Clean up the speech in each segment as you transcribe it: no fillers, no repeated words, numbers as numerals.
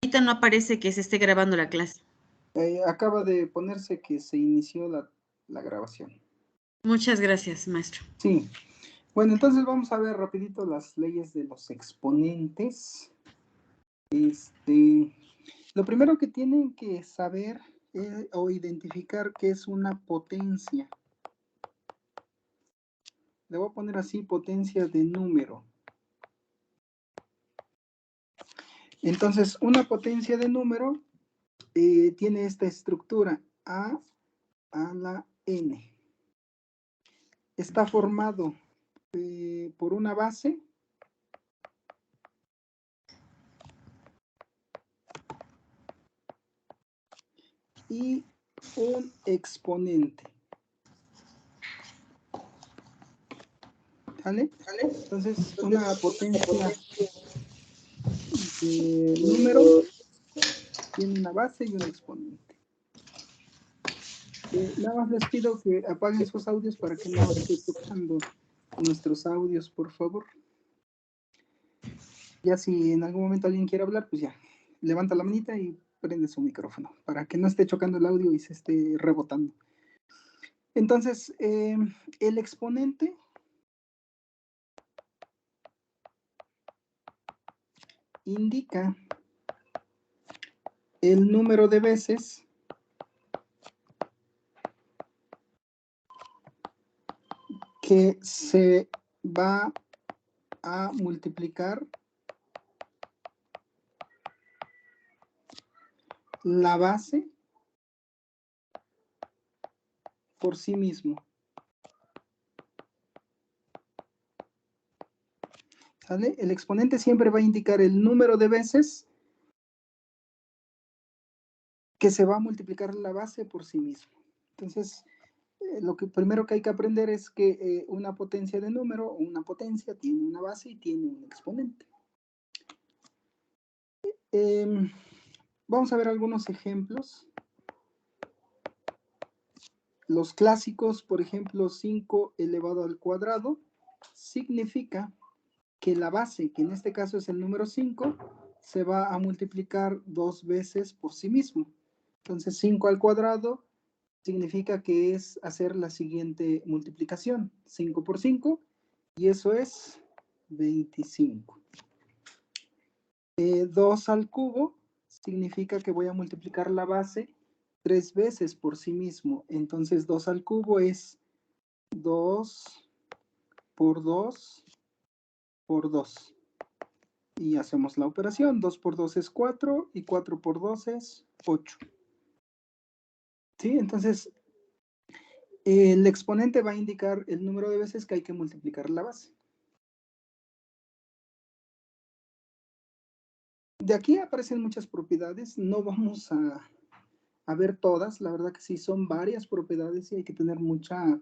ahorita no aparece que se esté grabando la clase. Acaba de ponerse que se inició la grabación. Muchas gracias, maestro. Sí. Bueno, entonces vamos a ver rapidito las leyes de los exponentes. Lo primero que tienen que saber o identificar qué es una potencia. Le voy a poner así, potencia de número. Entonces, una potencia de número tiene esta estructura, a la n. Está formado por una base y un exponente. ¿Vale? Entonces, una potencia de número tiene una base y un exponente. Nada más les pido que apaguen sus audios para que no esté tocando nuestros audios, por favor. Ya si en algún momento alguien quiere hablar, pues ya, levanta la manita y prende su micrófono, para que no esté chocando el audio y se esté rebotando. Entonces, el exponente indica el número de veces que se va a multiplicar la base por sí mismo. ¿Sale? El exponente siempre va a indicar el número de veces que se va a multiplicar la base por sí mismo. Entonces, lo que primero que hay que aprender es que una potencia de número o una potencia tiene una base y tiene un exponente. Vamos a ver algunos ejemplos. Los clásicos, por ejemplo, 5 elevado al cuadrado, significa que la base, que en este caso es el número 5, se va a multiplicar 2 veces por sí mismo. Entonces, 5 al cuadrado significa que es hacer la siguiente multiplicación. 5 por 5, y eso es 25. 2 al cubo significa que voy a multiplicar la base 3 veces por sí mismo. Entonces, 2 al cubo es 2 por 2 por 2. Y hacemos la operación. 2 por 2 es 4 y 4 por 2 es 8. ¿Sí? Entonces, el exponente va a indicar el número de veces que hay que multiplicar la base. De aquí aparecen muchas propiedades. No vamos a ver todas. La verdad que sí, son varias propiedades y hay que tener mucha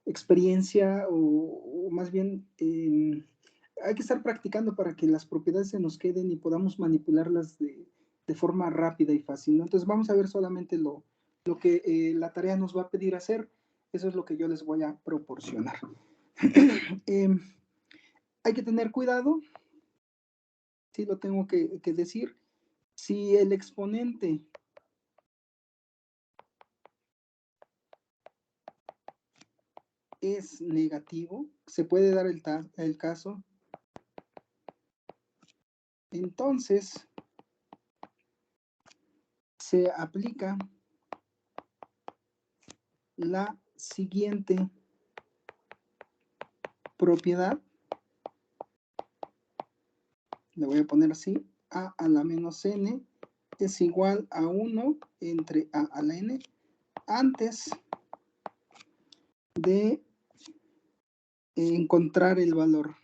experiencia o más bien hay que estar practicando para que las propiedades se nos queden y podamos manipularlas de forma rápida y fácil, ¿no? Entonces vamos a ver solamente lo que la tarea nos va a pedir hacer. Eso es lo que yo les voy a proporcionar. Hay que tener cuidado, sí lo tengo que decir. Si el exponente es negativo, se puede dar el caso, entonces se aplica la siguiente propiedad. Le voy a poner así: a la menos n es igual a 1 entre a la n antes de encontrar el valor.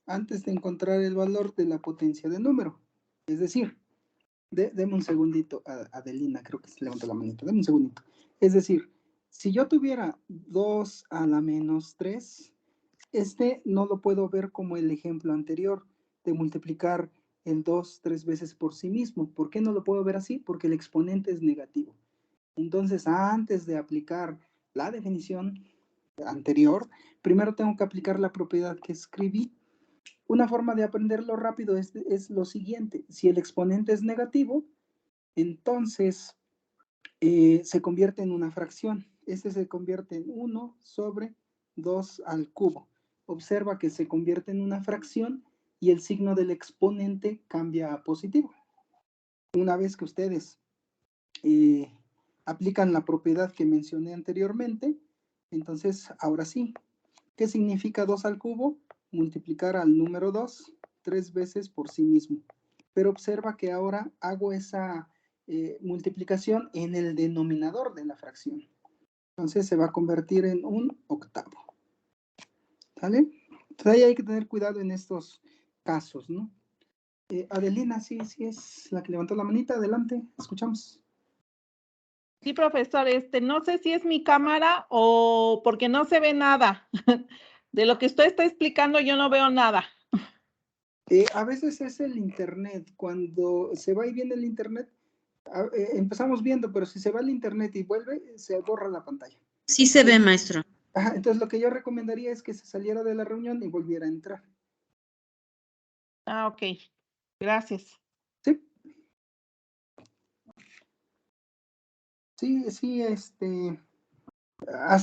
Antes de encontrar el valor de la potencia de número. Es decir, deme un segundito, Adelina, creo que se levantó la manita, deme un segundito. Es decir, si yo tuviera 2 a la menos 3, Este no lo puedo ver como el ejemplo anterior de multiplicar el 2 3 veces por sí mismo. ¿Por qué no lo puedo ver así? Porque el exponente es negativo. Entonces, antes de aplicar la definición anterior, primero tengo que aplicar la propiedad que escribí. Una forma de aprenderlo rápido es lo siguiente. Si el exponente es negativo, entonces se convierte en una fracción. Este se convierte en 1 sobre 2 al cubo. Observa que se convierte en una fracción y el signo del exponente cambia a positivo. Una vez que ustedes aplican la propiedad que mencioné anteriormente, entonces ahora sí, ¿qué significa 2 al cubo? Multiplicar al número 2 3 veces por sí mismo. Pero observa que ahora hago esa multiplicación en el denominador de la fracción. Entonces se va a convertir en un octavo. ¿Sale? Entonces ahí hay que tener cuidado en estos casos, ¿no? Adelina, sí, sí es la que levantó la manita. Adelante, escuchamos. Sí, profesor, no sé si es mi cámara o porque no se ve nada. De lo que usted está explicando, yo no veo nada. A veces es el internet. Cuando se va y viene el internet, empezamos viendo, pero si se va el internet y vuelve, se borra la pantalla. Sí se ve, maestro. Ajá, entonces lo que yo recomendaría es que se saliera de la reunión y volviera a entrar. Ah, ok. Gracias. Sí. Sí, sí,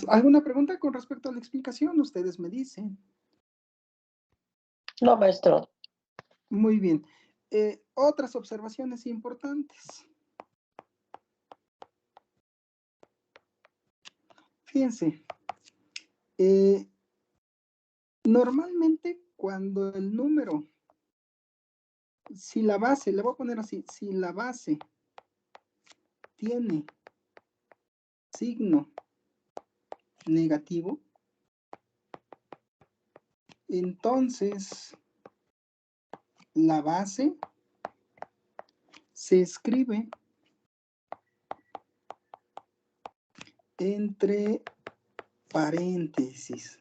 ¿alguna pregunta con respecto a la explicación? Ustedes me dicen. No, maestro. Muy bien. Otras observaciones importantes. Fíjense, normalmente cuando el número, si la base, le voy a poner así, si la base tiene signo negativo, entonces la base se escribe entre paréntesis.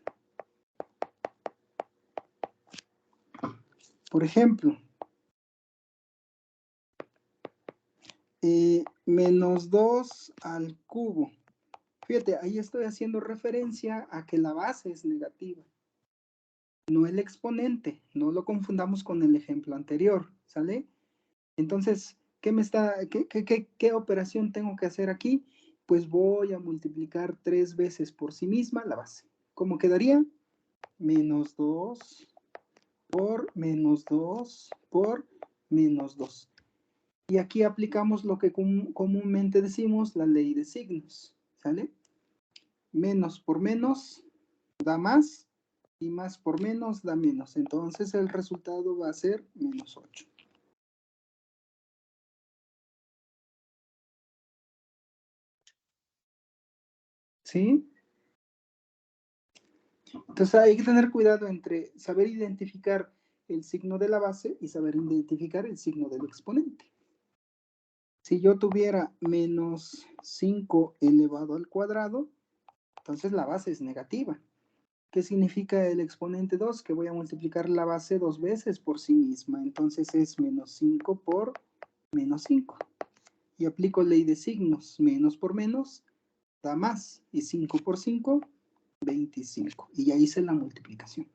Por ejemplo, menos 2 al cubo. Fíjate, ahí estoy haciendo referencia a que la base es negativa, no el exponente. No lo confundamos con el ejemplo anterior, ¿sale? Entonces, ¿qué operación tengo que hacer aquí? Pues voy a multiplicar 3 veces por sí misma la base. ¿Cómo quedaría? Menos 2 por menos 2 por menos 2. Y aquí aplicamos lo que comúnmente decimos, la ley de signos, ¿sale? Menos por menos da más y más por menos da menos. Entonces el resultado va a ser menos 8. ¿Sí? Entonces hay que tener cuidado entre saber identificar el signo de la base y saber identificar el signo del exponente. Si yo tuviera menos 5 elevado al cuadrado, entonces la base es negativa. ¿Qué significa el exponente 2? Que voy a multiplicar la base 2 veces por sí misma. Entonces es menos 5 por menos 5. Y aplico ley de signos. Menos por menos da más. Y 5 por 5, 25. Y ya hice la multiplicación.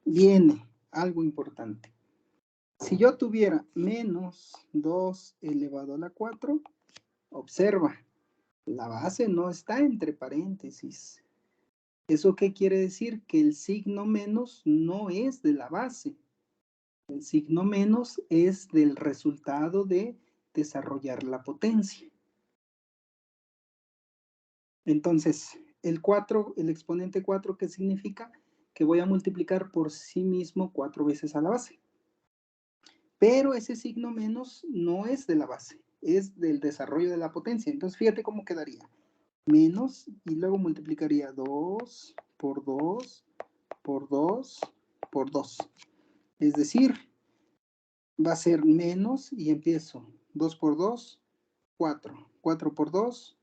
Viene algo importante. Si yo tuviera menos 2 elevado a la 4, observa, la base no está entre paréntesis. ¿Eso qué quiere decir? Que el signo menos no es de la base. El signo menos es del resultado de desarrollar la potencia. Entonces, el 4, el exponente 4, ¿qué significa? Que voy a multiplicar por sí mismo 4 veces a la base. Pero ese signo menos no es de la base, es del desarrollo de la potencia. Entonces, fíjate cómo quedaría. Menos, y luego multiplicaría 2 por 2 por 2 por 2. Es decir, va a ser menos y empiezo 2 por 2, 4. 4 por 2,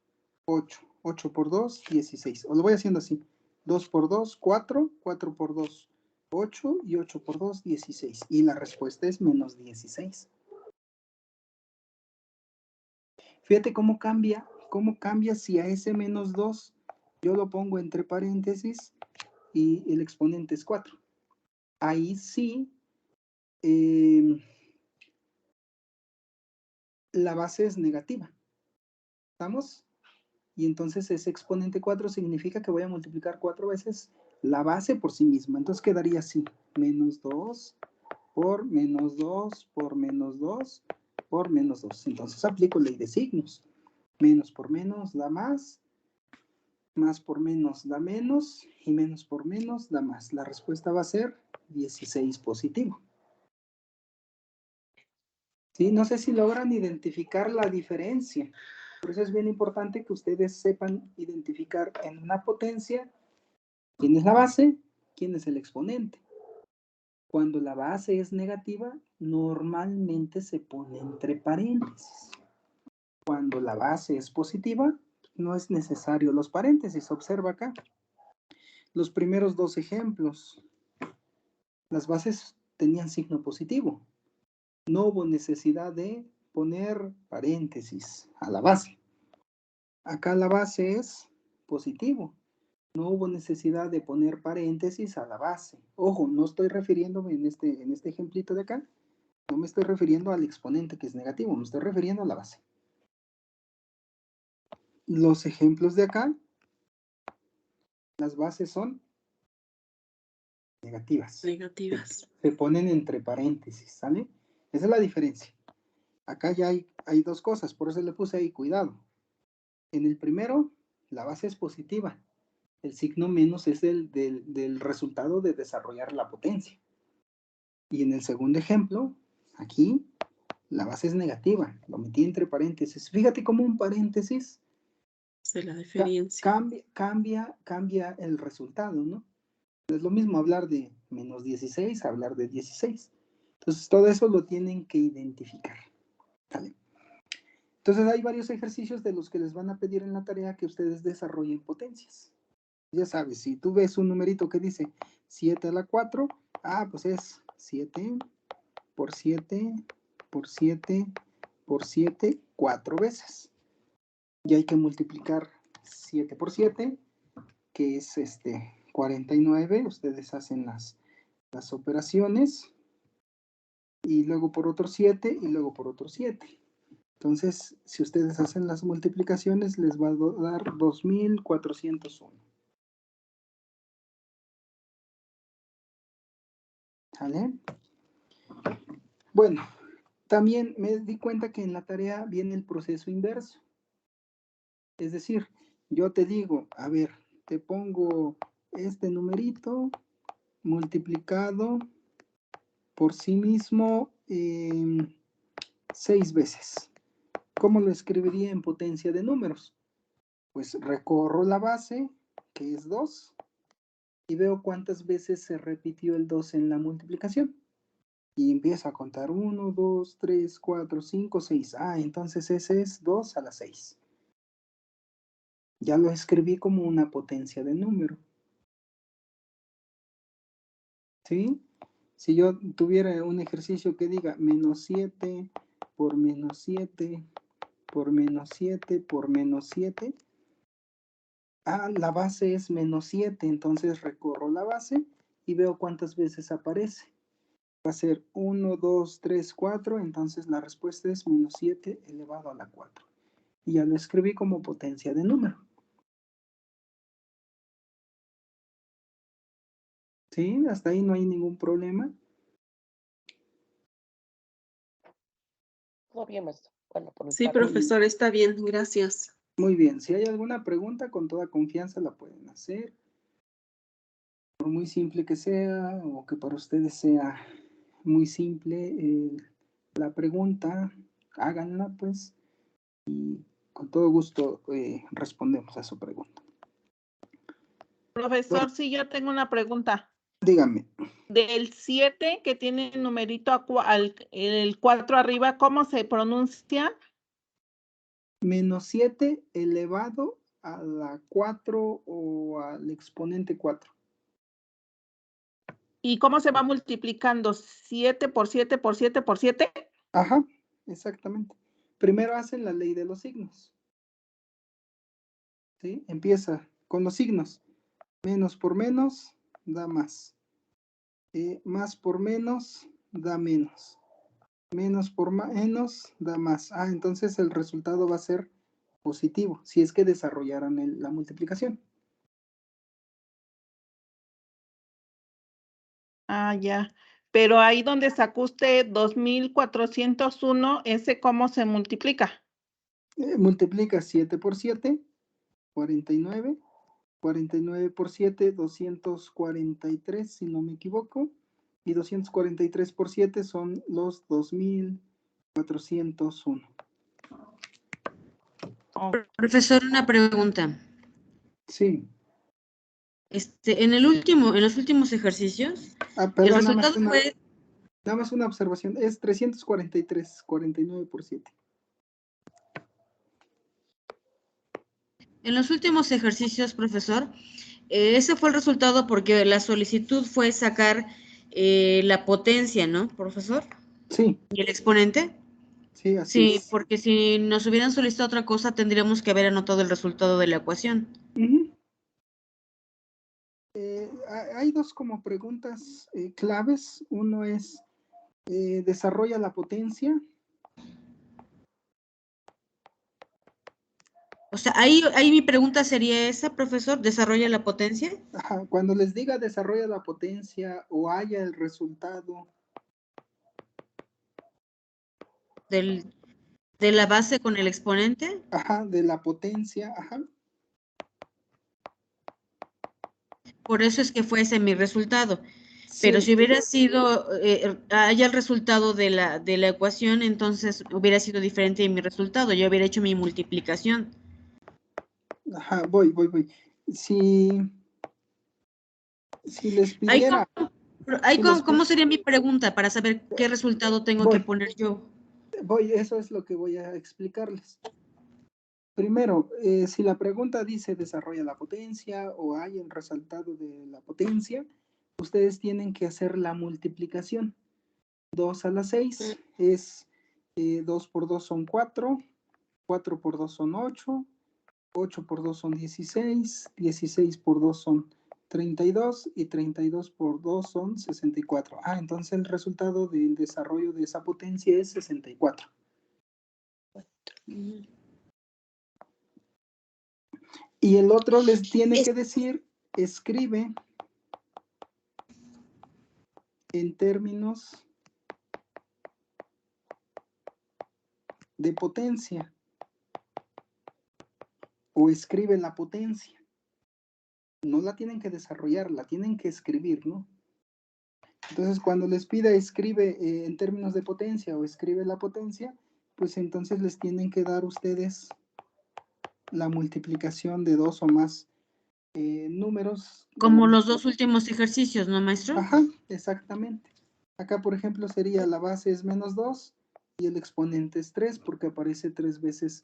8. 8 por 2, 16. O lo voy haciendo así. 2 por 2, 4. 4 por 2, 8. Y 8 por 2, 16. Y la respuesta es menos 16. Fíjate cómo cambia si a ese menos 2 yo lo pongo entre paréntesis y el exponente es 4. Ahí sí, la base es negativa. ¿Estamos? Y entonces ese exponente 4 significa que voy a multiplicar 4 veces la base por sí misma. Entonces quedaría así, menos 2 por menos 2 por menos 2 por menos 2. Entonces aplico ley de signos. Menos por menos da más por menos da menos, y menos por menos da más. La respuesta va a ser 16 positivo. ¿Sí? No sé si logran identificar la diferencia. Por eso es bien importante que ustedes sepan identificar en una potencia quién es la base, quién es el exponente. Cuando la base es negativa, normalmente se pone entre paréntesis. Cuando la base es positiva, no es necesario los paréntesis. Observa acá. Los primeros dos ejemplos, las bases tenían signo positivo. No hubo necesidad de poner paréntesis a la base. Acá la base es positivo. No hubo necesidad de poner paréntesis a la base. Ojo, no estoy refiriéndome en este ejemplito de acá, no me estoy refiriendo al exponente que es negativo, me estoy refiriendo a la base. Los ejemplos de acá, las bases son negativas. Negativas. Se ponen entre paréntesis, ¿sale? Esa es la diferencia. Acá ya hay dos cosas, por eso le puse ahí cuidado. En el primero, la base es positiva. El signo menos es del resultado de desarrollar la potencia. Y en el segundo ejemplo, aquí, la base es negativa. Lo metí entre paréntesis. Fíjate cómo un paréntesis De la diferencia. cambia el resultado, ¿no? Es lo mismo hablar de menos 16 a hablar de 16. Entonces, todo eso lo tienen que identificar. ¿Vale? Entonces, hay varios ejercicios de los que les van a pedir en la tarea que ustedes desarrollen potencias. Ya sabes, si tú ves un numerito que dice 7 a la 4, pues es 7 por 7 por 7 por 7, 4 veces. Y hay que multiplicar 7 por 7, que es 49. Ustedes hacen las operaciones. Y luego por otro 7 y luego por otro 7. Entonces, si ustedes hacen las multiplicaciones, les va a dar 2401. ¿Vale? Bueno, también me di cuenta que en la tarea viene el proceso inverso. Es decir, yo te digo, a ver, te pongo este numerito multiplicado por sí mismo 6 veces. ¿Cómo lo escribiría en potencia de números? Pues recorro la base, que es 2, y veo cuántas veces se repitió el 2 en la multiplicación. Y empiezo a contar 1, 2, 3, 4, 5, 6. Entonces ese es 2 a la 6. Ya lo escribí como una potencia de número. ¿Sí? Si yo tuviera un ejercicio que diga menos 7 por menos 7 por menos 7 por menos 7, la base es menos 7, entonces recorro la base y veo cuántas veces aparece. Va a ser 1, 2, 3, 4, entonces la respuesta es menos 7 elevado a la 4. Y ya lo escribí como potencia de número. ¿Sí? Hasta ahí no hay ningún problema. Todo bien, maestro. Bueno, por mi Sí, parte. profesor, está bien, gracias. Muy bien, si hay alguna pregunta, con toda confianza la pueden hacer. Por muy simple que sea, o que para ustedes sea muy simple la pregunta, háganla pues, y con todo gusto respondemos a su pregunta. Profesor, sí, yo tengo una pregunta. Dígame. Del 7 que tiene el numerito el 4 arriba, ¿cómo se pronuncia? menos 7 elevado a la 4 o al exponente 4. ¿Y cómo se va multiplicando? ¿7 por 7 por 7 por 7? Ajá, exactamente. Primero hacen la ley de los signos. ¿Sí? Empieza con los signos. Menos por menos da más. Más por menos da menos. Menos por menos da más. Ah, entonces el resultado va a ser positivo, si es que desarrollaran la multiplicación. Ah, ya. Pero ahí donde sacó usted 2401, ¿ese cómo se multiplica? Multiplica 7 por 7, 49. 49 por 7, 243, si no me equivoco. Y 243 por 7 son los 2401. Profesor, una pregunta. Sí. En los últimos ejercicios, el Perdón, resultado fue, nada más una observación. Es 343, 49 por 7. en los últimos ejercicios, profesor, ese fue el resultado porque la solicitud fue sacar la potencia, ¿no, profesor? Sí, ¿Y el exponente? sí, así Sí, es. porque si nos hubieran solicitado otra cosa, tendríamos que haber anotado el resultado de la ecuación. Ujú. Hay dos como preguntas claves. Uno es, ¿desarrolla la potencia? O sea, ahí mi pregunta sería esa, profesor, ¿desarrolla la potencia? Ajá, cuando les diga desarrolla la potencia o haya el resultado. De la base con el exponente. Ajá, de la potencia, ajá. Por eso es que fue ese mi resultado. Pero Sí, si hubiera sido, haya el resultado de la ecuación, entonces hubiera sido diferente mi resultado. Yo hubiera hecho mi multiplicación. ajá, voy. Si les Ahí, pidiera, ¿cómo sería mi pregunta para saber qué resultado tengo que voy, poner yo? eso es lo que voy a explicarles. Primero, si la pregunta dice desarrolla la potencia o hay el resultado de la potencia, ustedes tienen que hacer la multiplicación. 2 a la 6 es 2 por 2 son 4, 4 por 2 son 8, 8 por 2 son 16, 16 por 2 son 32 y 32 por 2 son 64. Ah, entonces el resultado del desarrollo de esa potencia es 64. Y el otro les tiene que decir, escribe en términos de potencia o escribe la potencia. No la tienen que desarrollar, la tienen que escribir, ¿no? Entonces, cuando les pida escribe en términos de potencia o escribe la potencia, pues entonces les tienen que dar ustedes la multiplicación de dos o más números. Como los dos últimos ejercicios, ¿no, maestro? Ajá, exactamente. Acá, por ejemplo, sería la base es menos 2 y el exponente es 3 porque aparece 3 veces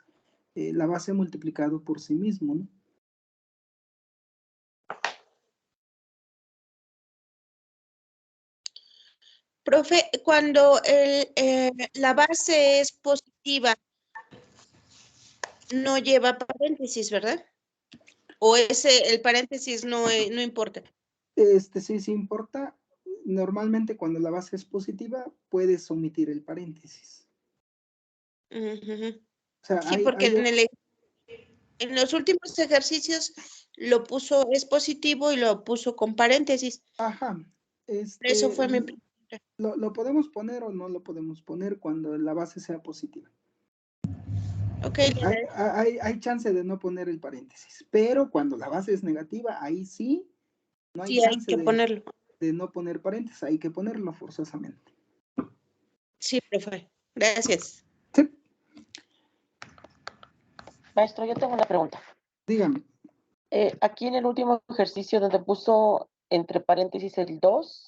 la base multiplicado por sí mismo, ¿no? Profe, cuando la base es positiva, no lleva paréntesis, ¿verdad? O el paréntesis no importa. Sí importa. Normalmente cuando la base es positiva, puedes omitir el paréntesis. O sea, sí, porque en los últimos ejercicios lo puso, es positivo y lo puso con paréntesis. Ajá. Eso fue mi pregunta. Lo podemos poner o no lo podemos poner cuando la base sea positiva. Ok. Hay chance de no poner el paréntesis, pero cuando la base es negativa, ahí sí, no hay Sí, hay chance que ponerlo. de no poner paréntesis, hay que ponerlo forzosamente. Sí, profe. Gracias. Sí. Maestro, yo tengo una pregunta. Dígame. Aquí en el último ejercicio donde puso entre paréntesis el 2,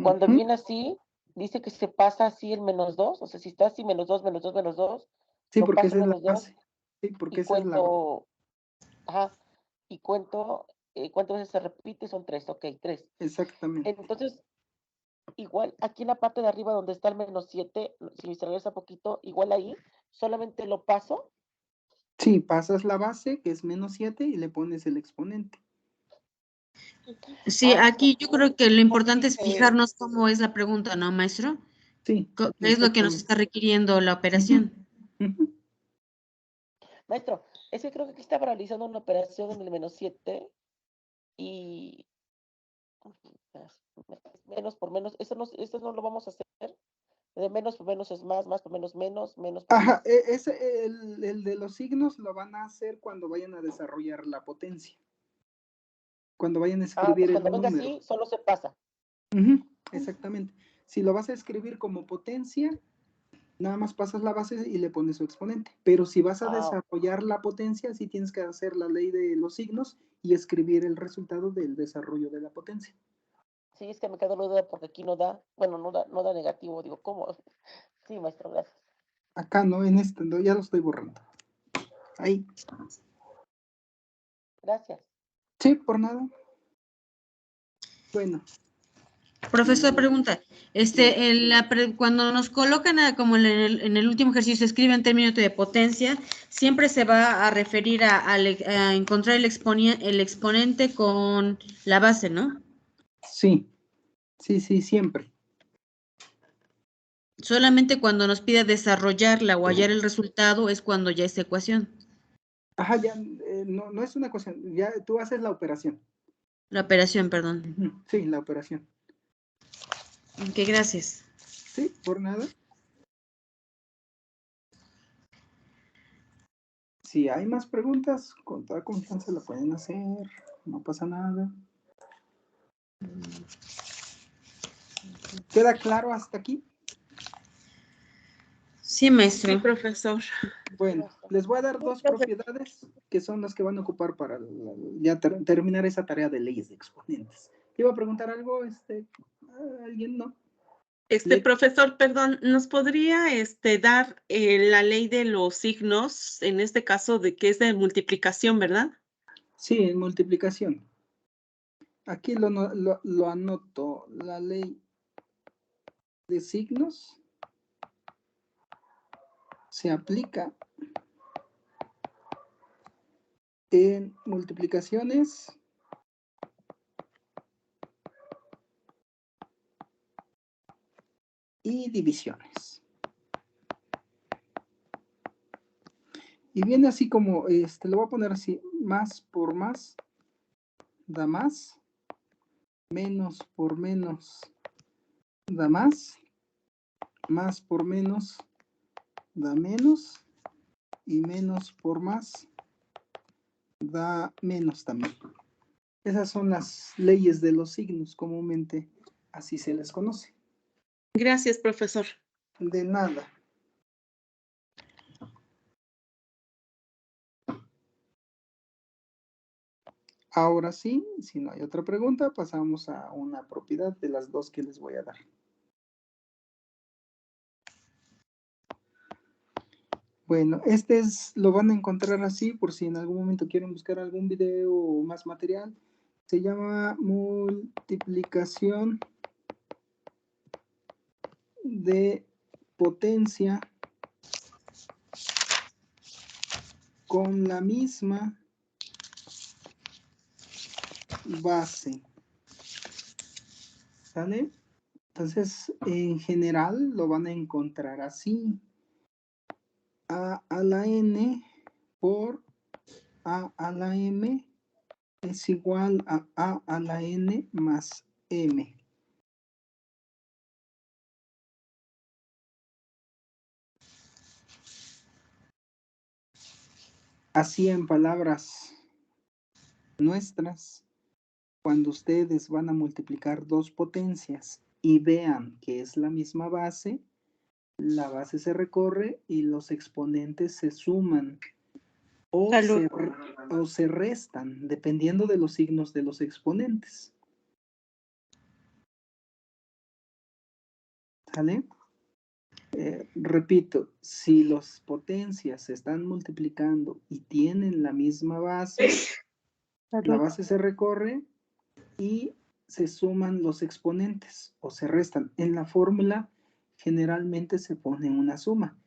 cuando viene así, dice que se pasa así el menos 2, o sea, si está así menos 2, menos 2, menos 2, Sí, lo porque paso esa es de la los dos base. Sí, porque y esa es la... cuento, ajá, y cuento cuántas veces se repite, son 3, ok, 3. Exactamente. Entonces, igual, aquí en la parte de arriba donde está el -7, si se regresa poquito, igual ahí, solamente lo paso. Sí, pasas la base, que es -7, y le pones el exponente. Sí, aquí yo creo que lo importante es dice, fijarnos cómo es la pregunta, ¿no, maestro? Sí, ¿Qué es lo que nos exactamente. está requiriendo la operación? Ujú. maestro, es que creo que aquí estaba realizando una operación en el -7 y menos por menos, eso no lo vamos a hacer. De menos por menos es más por menos menos, menos por Ajá, más. el de los signos lo van a hacer cuando vayan a desarrollar la potencia. Cuando vayan a escribir Pues el cuando venga número. así, solo se pasa. Ujú, exactamente. Si lo vas a escribir como potencia, nada más pasas la base y le pones su exponente. Pero si vas a desarrollar la potencia, sí tienes que hacer la ley de los signos y escribir el resultado del desarrollo de la potencia. Sí, es que me quedo la duda porque aquí no da, bueno, no da negativo, digo, ¿cómo? Sí, maestro, gracias. Acá no, en este no, ya lo estoy borrando. Ahí. Gracias. Sí, por nada. Bueno. Profesor, pregunta, cuando nos colocan como en el último ejercicio, escriben términos de potencia, siempre se va a referir a encontrar el exponente con la base, ¿no? Sí, siempre. Solamente cuando nos pida desarrollarla o hallar el resultado es cuando ya es ecuación. Ajá, ya, no es una ecuación, ya tú haces la operación. La operación, perdón. Sí, la operación. Ok, gracias. Sí, por nada. Si hay más preguntas, con toda confianza la pueden hacer, no pasa nada. ¿Queda claro hasta aquí? Sí, maestro. Sí, profesor. Bueno, les voy a dar dos propiedades que son las que van a ocupar para ya terminar esa tarea de leyes de exponentes. ¿Iba a preguntar algo? ¿Alguien no? Profesor, perdón, ¿nos podría dar la ley de los signos, en este caso de que es de multiplicación, verdad? Sí, en multiplicación. Aquí lo anoto, la ley de signos se aplica en multiplicaciones y divisiones. Y viene así como, lo voy a poner así, más por más da más, menos por menos da más por menos da menos, y menos por más da menos también. Esas son las leyes de los signos, comúnmente así se les conoce. Gracias, profesor. De nada. Ahora sí, si no hay otra pregunta, pasamos a una propiedad de las dos que les voy a dar. Bueno, lo van a encontrar así por si en algún momento quieren buscar algún video o más material. Se llama multiplicación de potencia con la misma base. ¿Sale? Entonces, en general lo van a encontrar así. A a la n por a la m es igual a la n más m. Así en palabras nuestras, cuando ustedes van a multiplicar dos potencias y vean que es la misma base, la base se recorre y los exponentes se suman o se restan, dependiendo de los signos de los exponentes. ¿Sale? Repito, si las potencias se están multiplicando y tienen la misma base, la base se recorre y se suman los exponentes o se restan. En la fórmula generalmente se pone una suma,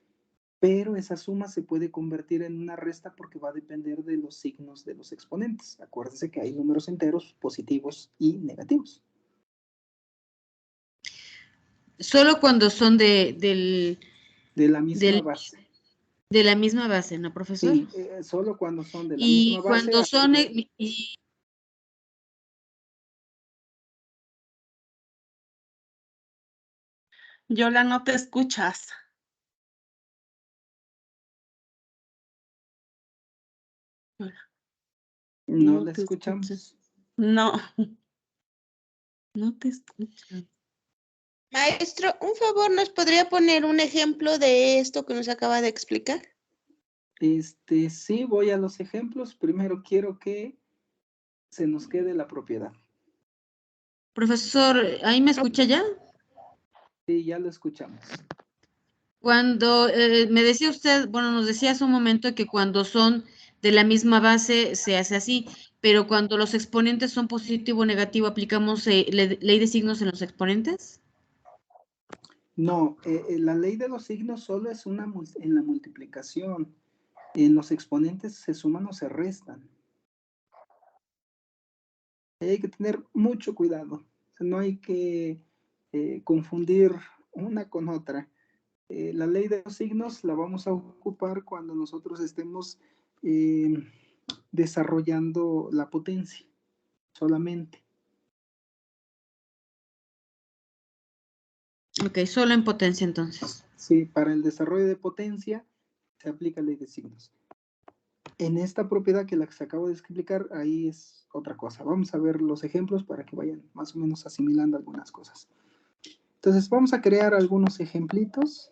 pero esa suma se puede convertir en una resta porque va a depender de los signos de los exponentes. Acuérdense que hay números enteros positivos y negativos. Solo cuando son De la misma base. de la misma base, ¿no, profesor? Sí, solo cuando son de la Y misma base. cuando son Yola, no te escuchas. No la te escuchamos. escuchas. No. No te escuchas. Maestro, un favor, ¿nos podría poner un ejemplo de esto que nos acaba de explicar? Sí, voy a los ejemplos. Primero quiero que se nos quede la propiedad. Profesor, ¿ahí me escucha ya? Sí, ya lo escuchamos. Cuando me decía usted, bueno, nos decía hace un momento que cuando son de la misma base se hace así, pero cuando los exponentes son positivo o negativo, ¿aplicamos ley de signos en los exponentes? No, la ley de los signos solo es en la multiplicación. En los exponentes se suman o se restan. Hay que tener mucho cuidado. No hay que confundir una con otra. La ley de los signos la vamos a ocupar cuando nosotros estemos desarrollando la potencia solamente. Ok, solo en potencia entonces. Sí, para el desarrollo de potencia se aplica ley de signos. En esta propiedad que se acabo de explicar, ahí es otra cosa. Vamos a ver los ejemplos para que vayan más o menos asimilando algunas cosas. Entonces vamos a crear algunos ejemplitos.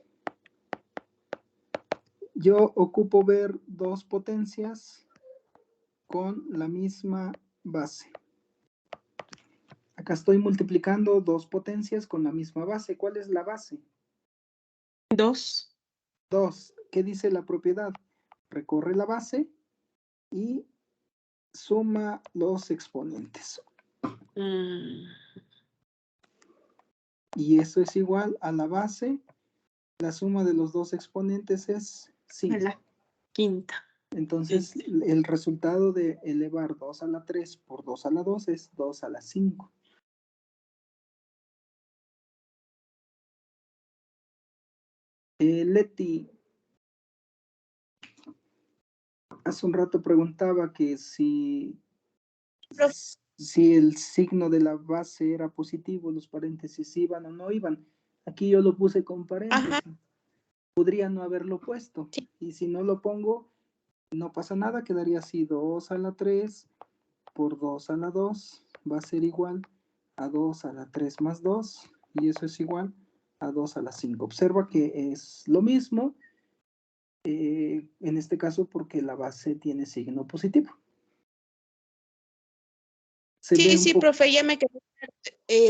Yo ocupo ver dos potencias con la misma base. Acá estoy multiplicando dos potencias con la misma base. ¿Cuál es la base? 2. 2. ¿Qué dice la propiedad? Recorre la base y suma los exponentes. Y eso es igual a la base. La suma de los dos exponentes es 5. La quinta. Entonces, el resultado de elevar 2 a la 3 por 2 a la 2 es 2 a la 5. Leti, hace un rato preguntaba que si el signo de la base era positivo, los paréntesis iban o no iban. Aquí yo lo puse con paréntesis. Ajá. Podría no haberlo puesto. Sí. Y si no lo pongo, no pasa nada, quedaría así 2 a la 3 por 2 a la 2 va a ser igual a 2 a la 3 más 2 y eso es igual a 2 a la 5. Observa que es lo mismo, en este caso porque la base tiene signo positivo. Sí, profe, ya me quedé.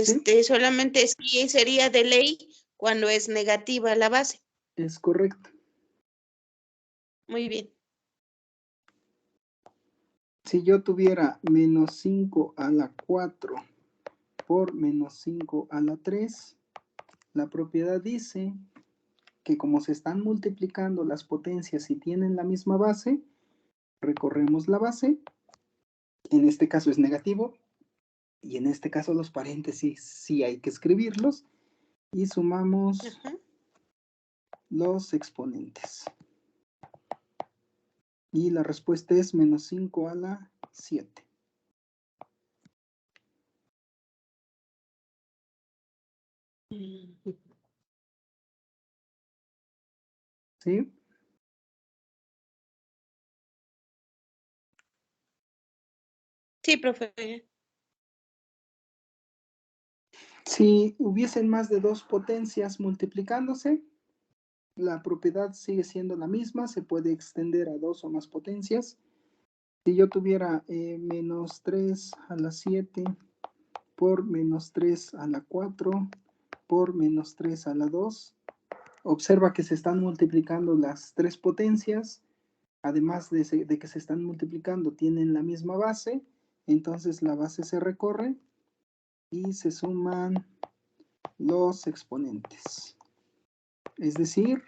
¿Sí? Solamente sí sería de ley cuando es negativa la base. Es correcto. Muy bien. Si yo tuviera menos 5 a la 4 por menos 5 a la 3, la propiedad dice que como se están multiplicando las potencias y tienen la misma base, recorremos la base, en este caso es negativo, y en este caso los paréntesis sí hay que escribirlos, y sumamos los exponentes. Y la respuesta es menos 5 a la 7. ¿Sí? Sí, profe. Si hubiesen más de dos potencias multiplicándose, la propiedad sigue siendo la misma, se puede extender a dos o más potencias. Si yo tuviera menos 3 a la 7 por menos 3 a la 4 por menos 3 a la 2, observa que se están multiplicando las tres potencias, además de que se están multiplicando, tienen la misma base, entonces la base se recorre y se suman los exponentes. Es decir,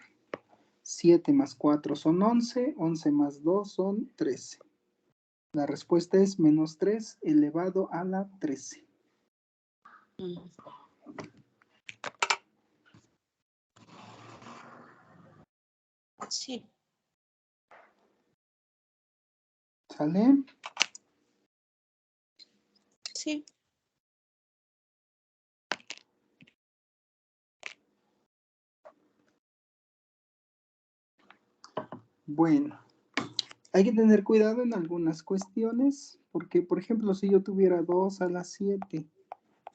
7 más 4 son 11, 11 más 2 son 13. La respuesta es menos 3 elevado a la 13. Sí. ¿Sale? Sí. Bueno, hay que tener cuidado en algunas cuestiones, porque, por ejemplo, si yo tuviera 2 a la 7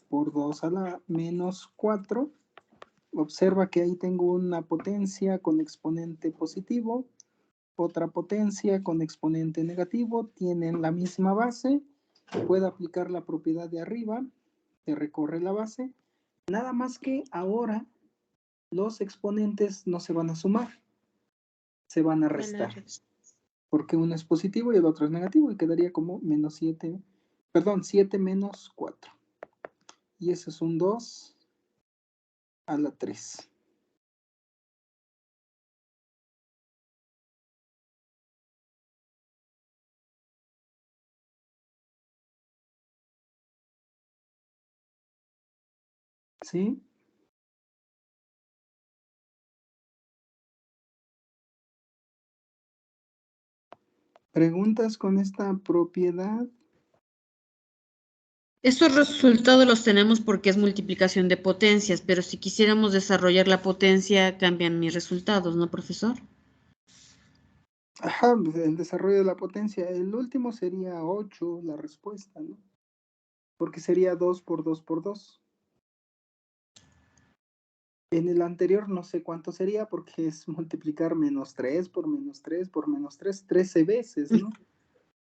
por 2 a la menos 4, observa que ahí tengo una potencia con exponente positivo, otra potencia con exponente negativo, tienen la misma base, puedo aplicar la propiedad de arriba, que recorre la base, nada más que ahora los exponentes no se van a sumar, se van a restar, porque uno es positivo y el otro es negativo, y quedaría como menos 7, perdón, 7 menos 4. Y eso es un 2 a la 3. ¿Sí? ¿Preguntas con esta propiedad? Estos resultados los tenemos porque es multiplicación de potencias, pero si quisiéramos desarrollar la potencia, cambian mis resultados, ¿no, profesor? Ajá, el desarrollo de la potencia. El último sería 8, la respuesta, ¿no? Porque sería 2 por 2 por 2. En el anterior no sé cuánto sería porque es multiplicar menos 3 por menos 3 por menos 3, 13 veces, ¿no?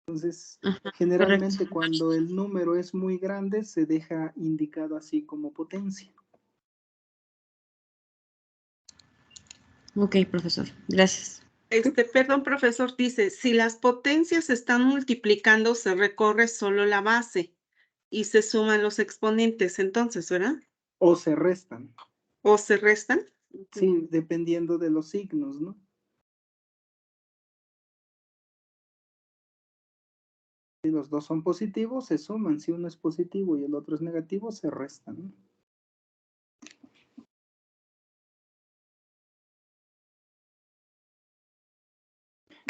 Entonces, Ajá, generalmente correcto. cuando el número es muy grande se deja indicado así como potencia. Ok, profesor. Gracias. Perdón, profesor, dice, si las potencias se están multiplicando, se recorre solo la base y se suman los exponentes, entonces, ¿verdad? O se restan. ¿O se restan? Sí, dependiendo de los signos, ¿no? Si los dos son positivos, se suman. Si uno es positivo y el otro es negativo, se restan, ¿no?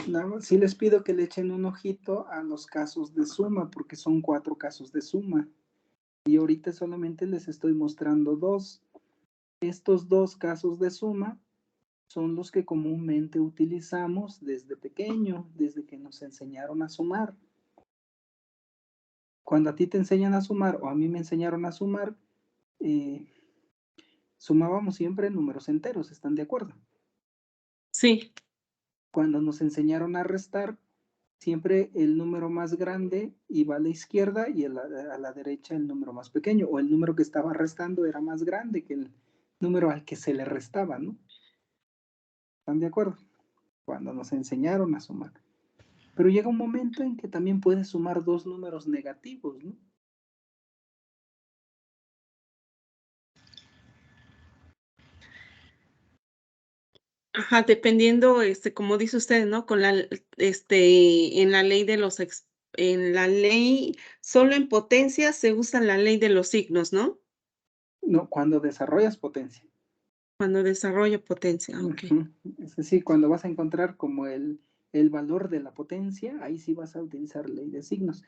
Nada más, sí les pido que le echen un ojito a los casos de suma, porque son 4 casos de suma. Y ahorita solamente les estoy mostrando 2. Estos 2 casos de suma son los que comúnmente utilizamos desde pequeño, desde que nos enseñaron a sumar. Cuando a ti te enseñan a sumar o a mí me enseñaron a sumar, sumábamos siempre números enteros, ¿están de acuerdo? Sí. Cuando nos enseñaron a restar, siempre el número más grande iba a la izquierda y a la derecha el número más pequeño, o el número que estaba restando era más grande que el número al que se le restaba, ¿no? ¿Están de acuerdo? Cuando nos enseñaron a sumar. Pero llega un momento en que también puedes sumar 2 números negativos, ¿no? Ajá, dependiendo, como dice usted, ¿no? Con en la ley de en la ley, solo en potencia se usa la ley de los signos, ¿no? No, cuando desarrollas potencia. Cuando desarrollo potencia, ok. Es decir, cuando vas a encontrar como el valor de la potencia, ahí sí vas a utilizar ley de signos.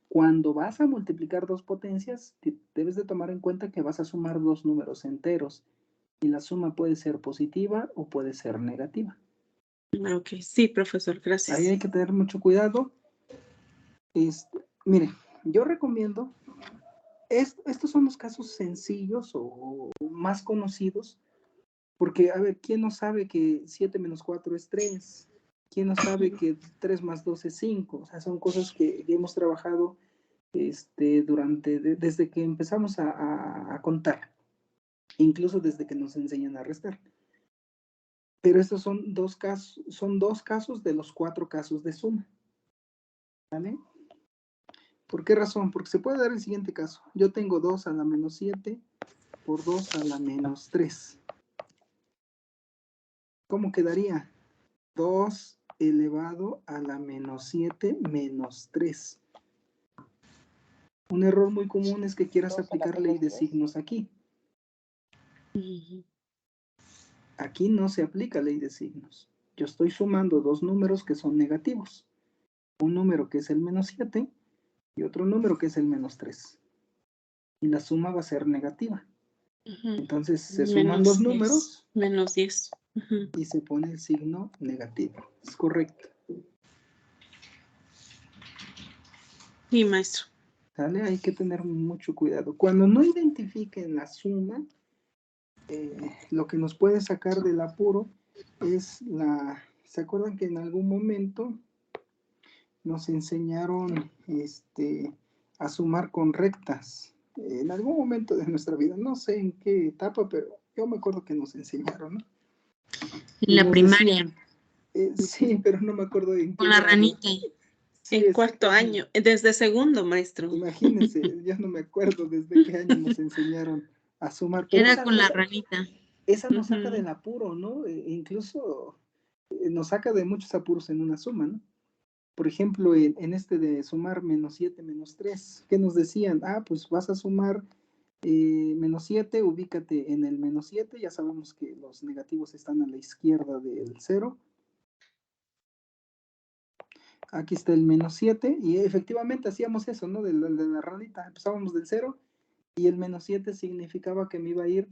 Cuando vas a multiplicar 2 potencias, debes de tomar en cuenta que vas a sumar 2 números enteros y la suma puede ser positiva o puede ser negativa. Ok, sí, profesor, Ahí gracias. hay que tener mucho cuidado. Mire, yo recomiendo, estos son los casos sencillos o más conocidos, porque, a ver, ¿quién no sabe que 7 menos 4 es 3? ¿Quién no sabe que 3 más 2 es 5? O sea, son cosas que hemos trabajado desde que empezamos a contar, incluso desde que nos enseñan a restar. Pero estos son dos casos de los 4 casos de suma. ¿Vale? ¿Por qué razón? Porque se puede dar el siguiente caso. Yo tengo 2 a la menos 7 por 2 a la menos 3. ¿Cómo quedaría? 2 elevado a la menos 7 menos 3. Un error muy común es que quieras 2 a la aplicar ley menos de 3. signos aquí. Ujú. Aquí no se aplica ley de signos. Yo estoy sumando dos números que son negativos. Un número que es el menos 7 y otro número que es el menos 3. Y la suma va a ser negativa. Ujú. Entonces se suman los números Menos 10. Ujú. y se pone el signo negativo. Es correcto. Sí, maestro. ¿Sale? Hay que tener mucho cuidado. Cuando no identifiquen la suma, lo que nos puede sacar del apuro es la... ¿Se acuerdan que en algún momento nos enseñaron a sumar con rectas? En algún momento de nuestra vida, no sé en qué etapa, pero yo me acuerdo que nos enseñaron, ¿no? En Y la nos primaria, decían, sí, pero no me acuerdo en qué con la grado. ranita. Sí, En cuarto exactamente. año, desde segundo, maestro. Imagínense, ya no me acuerdo desde qué año nos enseñaron a sumar, pero Era con la ranita. esa nos saca Ujú. del apuro, ¿no? Incluso nos saca de muchos apuros en una suma, ¿no? Por ejemplo, en este de sumar menos 7 menos 3, ¿qué nos decían? Ah, pues vas a sumar menos 7, ubícate en el menos 7, ya sabemos que los negativos están a la izquierda del 0. Aquí está el menos 7 y efectivamente hacíamos eso, ¿no? De la ranita, empezábamos del 0 y el menos 7 significaba que me iba a ir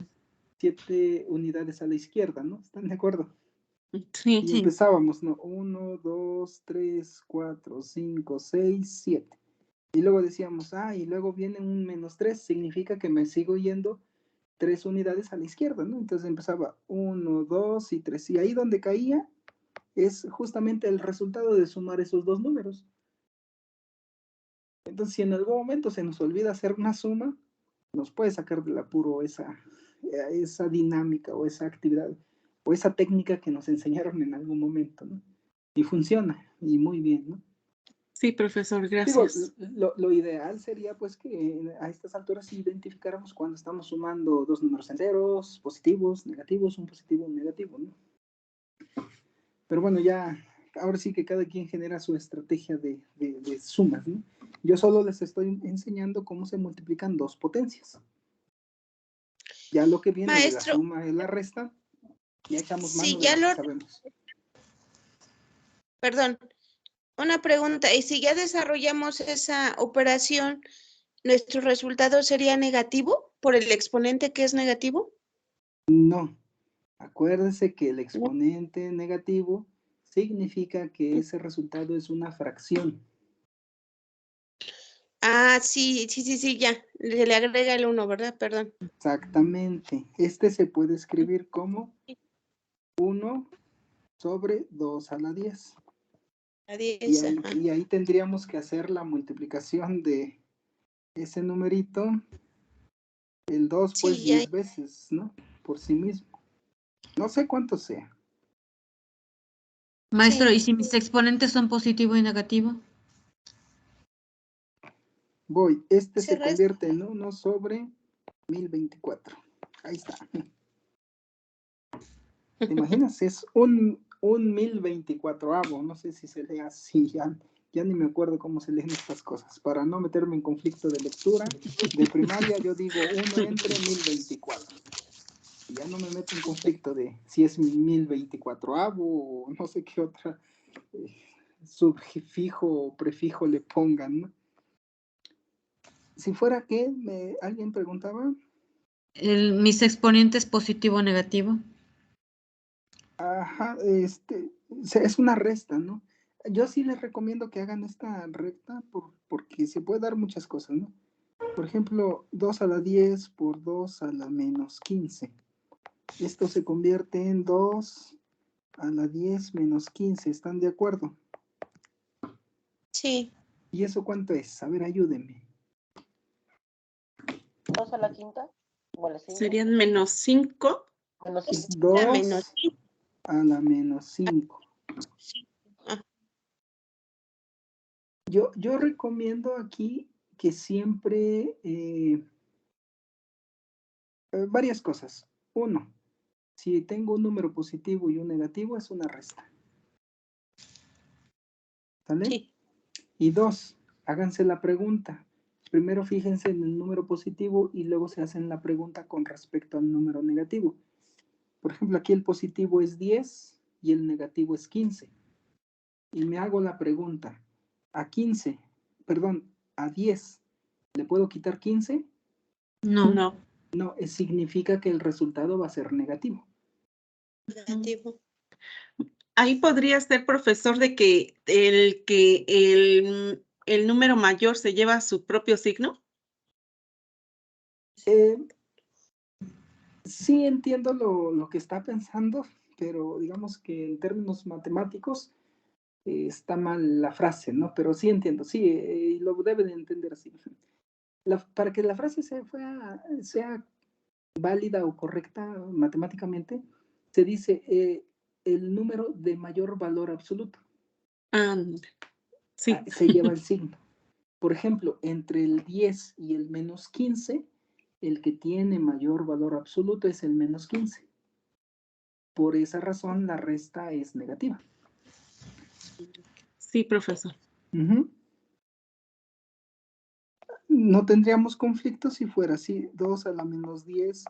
7 unidades a la izquierda, ¿no? ¿Están de acuerdo? Sí. Y Sí. empezábamos, ¿no? 1, 2, 3, 4, 5, 6, 7. Y luego decíamos, y luego viene un menos 3, significa que me sigo yendo 3 unidades a la izquierda, ¿no? Entonces empezaba 1, 2 y 3. Y ahí donde caía es justamente el resultado de sumar esos dos números. Entonces, si en algún momento se nos olvida hacer una suma, nos puede sacar del apuro esa dinámica o esa actividad o esa técnica que nos enseñaron en algún momento, ¿no? Y funciona, y muy bien, ¿no? Sí, profesor, Digo, gracias. lo ideal sería pues que a estas alturas identificáramos cuando estamos sumando dos números enteros, positivos, negativos, un positivo, un negativo, ¿no? Pero bueno, ya, ahora sí que cada quien genera su estrategia de sumas, ¿no? Yo solo les estoy enseñando cómo se multiplican dos potencias. Ya lo que viene de la Maestro, suma y la resta, ya echamos si mano de ya lo que sabemos. perdón, una pregunta, y si ya desarrollamos esa operación, ¿nuestro resultado sería negativo por el exponente que es negativo? No, acuérdese que el No. exponente negativo significa que ese resultado es una fracción. Sí, ya. Le agrega el 1, ¿verdad? Perdón. Exactamente. Este se puede escribir como 1 sobre 2 a la 10. A 10, ajá. Y ahí tendríamos que hacer la multiplicación de ese numerito, el 2 pues Sí, ya. 10 veces, ¿no? Por sí mismo. No sé cuánto sea. Maestro, Sí. ¿y si mis exponentes son positivo y negativo? Voy, este Se se resta. convierte en 1 sobre 1024. Ahí está. ¿Te imaginas? Es un 1024avo. No sé si se lee así, ya ni me acuerdo cómo se leen estas cosas. Para no meterme en conflicto de lectura, de primaria yo digo 1 entre 1024. Y ya no me meto en conflicto de si es 1024avo o no sé qué otra sufijo o prefijo le pongan, ¿no? Si fuera que alguien preguntaba. Mis exponentes positivo o negativo. Ajá, es una resta, ¿no? Yo sí les recomiendo que hagan esta recta porque se puede dar muchas cosas, ¿no? Por ejemplo, 2 a la 10 por 2 a la menos 15. Esto se convierte en 2 a la 10 menos 15. ¿Están de acuerdo? Sí. ¿Y eso cuánto es? A ver, ayúdenme. 2 a la quinta, o a la 5, Serían menos 5. menos 5. La menos 2 a la menos 5. Yo recomiendo aquí que siempre varias cosas. Uno, si tengo un número positivo y un negativo, es una resta. ¿Sale? Sí. Y dos, háganse la pregunta. Primero fíjense en el número positivo y luego se hacen la pregunta con respecto al número negativo. Por ejemplo, aquí el positivo es 10 y el negativo es 15. Y me hago la pregunta, a 10, ¿le puedo quitar 15? No. No. No, significa que el resultado va a ser negativo. Negativo. Ahí podría ser, profesor, de que el número mayor se lleva su propio signo. Sí entiendo lo que está pensando, pero digamos que en términos matemáticos está mal la frase, ¿no? Pero sí entiendo, sí, lo deben entender así. Para que la frase sea válida o correcta matemáticamente, se dice el número de mayor valor absoluto. Ah, sí. Se lleva el signo. Por ejemplo, entre el 10 y el menos 15, el que tiene mayor valor absoluto es el menos 15. Por esa razón, la resta es negativa. Sí, profesor. No tendríamos conflicto si fuera así, 2 a la menos 10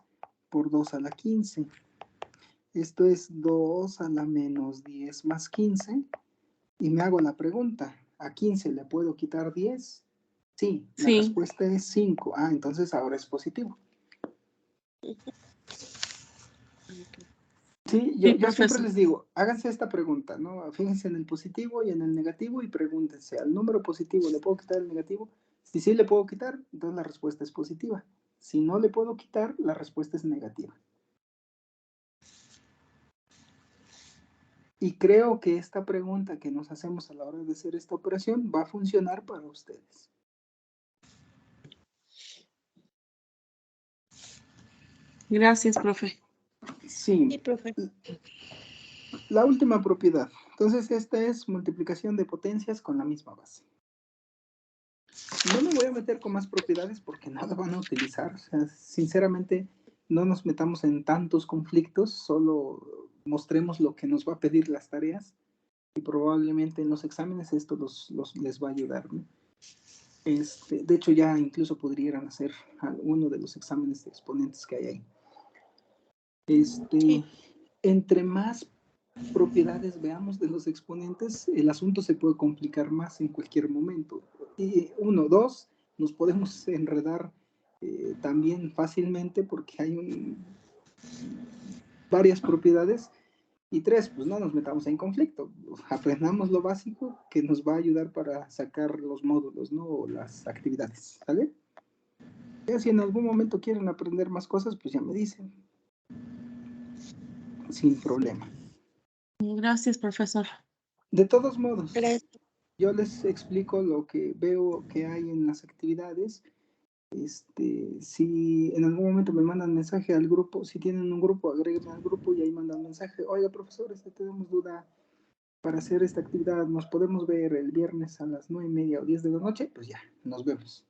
por 2 a la 15. Esto es 2 a la menos 10 más 15. Y me hago la pregunta, ¿a 15 le puedo quitar 10? Sí, la Sí. respuesta es 5. Ah, entonces ahora es positivo. Sí, yo siempre profesor. les digo, háganse esta pregunta, ¿no? Fíjense en el positivo y en el negativo y pregúntense, ¿al número positivo le puedo quitar el negativo? Si sí le puedo quitar, entonces la respuesta es positiva. Si no le puedo quitar, la respuesta es negativa. Y creo que esta pregunta que nos hacemos a la hora de hacer esta operación va a funcionar para ustedes. Gracias, profe. Sí, Sí, profe. la última propiedad. Entonces, esta es multiplicación de potencias con la misma base. No me voy a meter con más propiedades porque no la van a utilizar. O sea, sinceramente, no nos metamos en tantos conflictos, solo mostremos lo que nos va a pedir las tareas y probablemente en los exámenes esto les va a ayudar, ¿no? De hecho, ya incluso podrían hacer alguno de los exámenes de exponentes que hay ahí. Sí. Entre más propiedades veamos de los exponentes, el asunto se puede complicar más en cualquier momento. Y 1, 2, nos podemos enredar también fácilmente porque hay varias propiedades. Y 3, pues no nos metamos en conflicto. Aprendamos lo básico que nos va a ayudar para sacar los módulos, ¿no? O las actividades, ¿vale? Ya si en algún momento quieren aprender más cosas, pues ya me dicen. Sin problema. Gracias, profesor. De todos modos, Gracias. yo les explico lo que veo que hay en las actividades. Si en algún momento me mandan mensaje al grupo, si tienen un grupo, agréguenme al grupo y ahí mandan mensaje. Oiga, profesores, tenemos duda para hacer esta actividad. ¿Nos podemos ver el viernes a las 9:30 o 10 de la noche? Pues ya, nos vemos.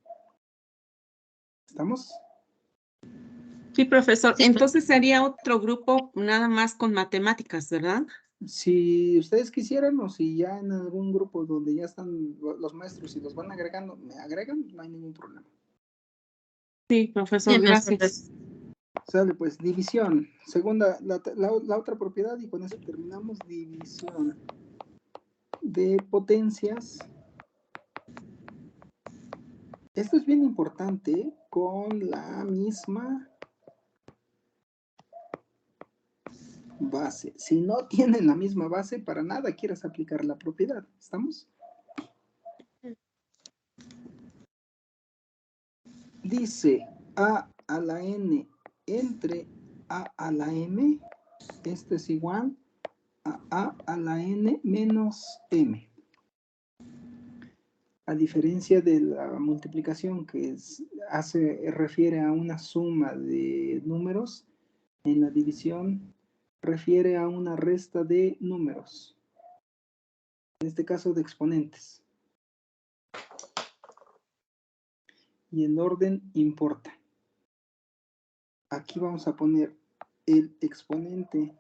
¿Estamos? Sí, profesor. Sí. Entonces sería otro grupo nada más con matemáticas, ¿verdad? Si ustedes quisieran o si ya en algún grupo donde ya están los maestros y los van agregando, me agregan, no hay ningún problema. Sí, profesor, Sí, gracias. Sale, pues, división. Segunda, la otra propiedad, y con eso terminamos, división de potencias. Esto es bien importante con la misma base. Si no tienen la misma base, para nada quieras aplicar la propiedad. ¿Estamos? Dice a la n entre a la m, esto es igual a la n menos m. A diferencia de la multiplicación que refiere a una suma de números, en la división refiere a una resta de números, en este caso de exponentes. Y el orden importa. Aquí vamos a poner el exponente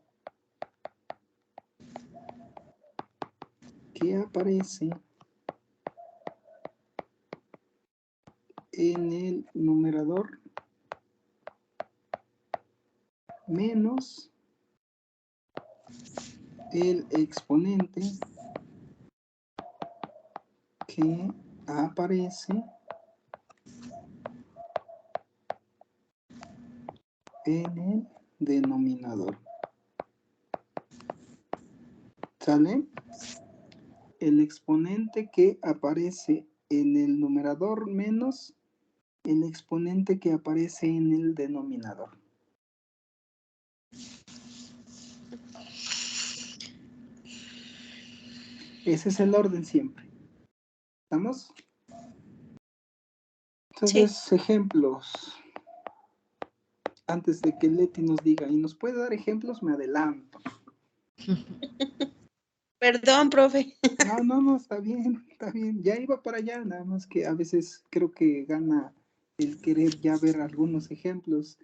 que aparece en el numerador menos el exponente que aparece en el denominador. ¿Sale? El exponente que aparece en el numerador menos el exponente que aparece en el denominador. Ese es el orden siempre. ¿Estamos? Entonces, ejemplos. Antes de que Leti nos diga, y nos puede dar ejemplos, me adelanto. Perdón, profe. No, está bien, está bien. Ya iba para allá, nada más que a veces creo que gana el querer ya ver algunos ejemplos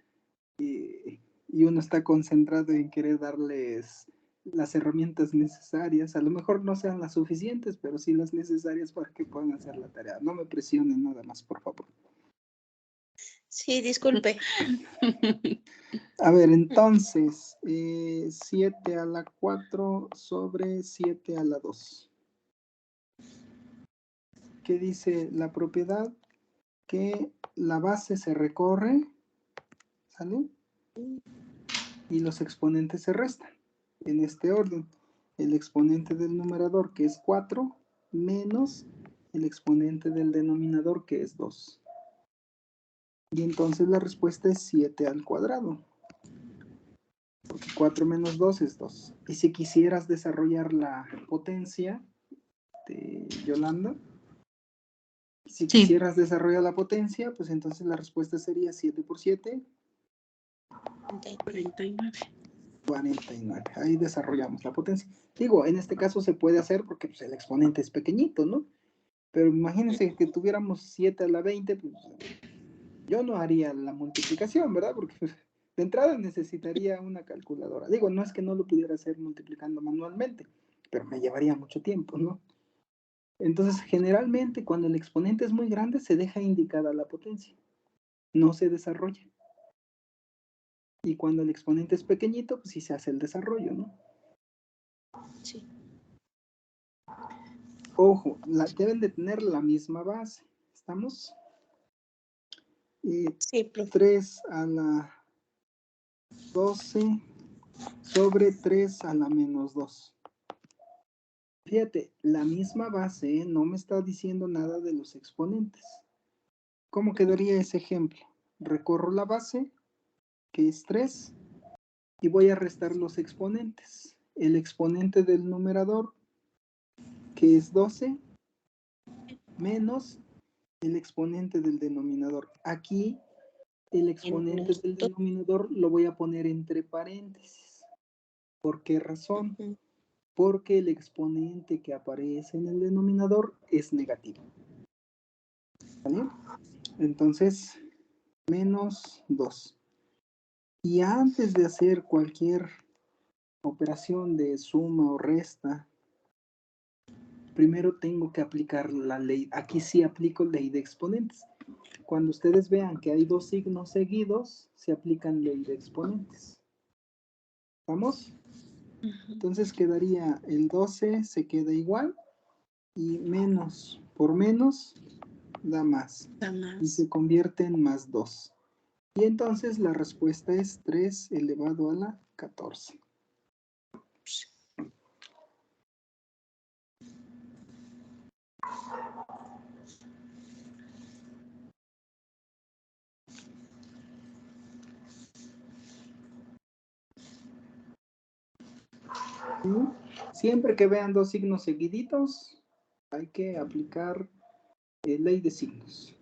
y uno está concentrado en querer darles las herramientas necesarias. A lo mejor no sean las suficientes, pero sí las necesarias para que puedan hacer la tarea. No me presionen nada más, por favor. Sí, disculpe. A ver, entonces, 7 a la 4 sobre 7 a la 2. ¿Qué dice la propiedad? Que la base se recorre, ¿sale? Y los exponentes se restan en este orden. El exponente del numerador, que es 4, menos el exponente del denominador, que es 2. Y entonces la respuesta es 7 al cuadrado. Porque 4 menos 2 es 2. Y si quisieras desarrollar la potencia de Yolanda, si quisieras desarrollar la potencia, pues entonces la respuesta sería 7 por 7. 49. 49. Ahí desarrollamos la potencia. Digo, en este caso se puede hacer porque pues, el exponente es pequeñito, ¿no? Pero imagínense que tuviéramos 7 a la 20, pues yo no haría la multiplicación, ¿verdad? Porque pues, de entrada necesitaría una calculadora. Digo, no es que no lo pudiera hacer multiplicando manualmente, pero me llevaría mucho tiempo, ¿no? Entonces, generalmente cuando el exponente es muy grande, se deja indicada la potencia. No se desarrolla. Y cuando el exponente es pequeñito, pues sí se hace el desarrollo, ¿no? Sí. Ojo, deben de tener la misma base. ¿Estamos? Sí, profe. 3 a la 12 sobre 3 a la menos 2. Fíjate, la misma base no me está diciendo nada de los exponentes. ¿Cómo quedaría ese ejemplo? Recorro la base, que es 3, y voy a restar los exponentes. El exponente del numerador, que es 12, menos el exponente del denominador. Aquí el exponente del denominador lo voy a poner entre paréntesis. ¿Por qué razón? Porque el exponente que aparece en el denominador es negativo. ¿Vale? Entonces, menos 2. Y antes de hacer cualquier operación de suma o resta, primero tengo que aplicar la ley. Aquí sí aplico ley de exponentes. Cuando ustedes vean que hay dos signos seguidos, se aplican ley de exponentes. ¿Vamos? Entonces quedaría el 12, se queda igual, y menos por menos da más. Y se convierte en más 2. Y entonces la respuesta es 3 elevado a la 14. Siempre que vean dos signos seguiditos, hay que aplicar ley de signos.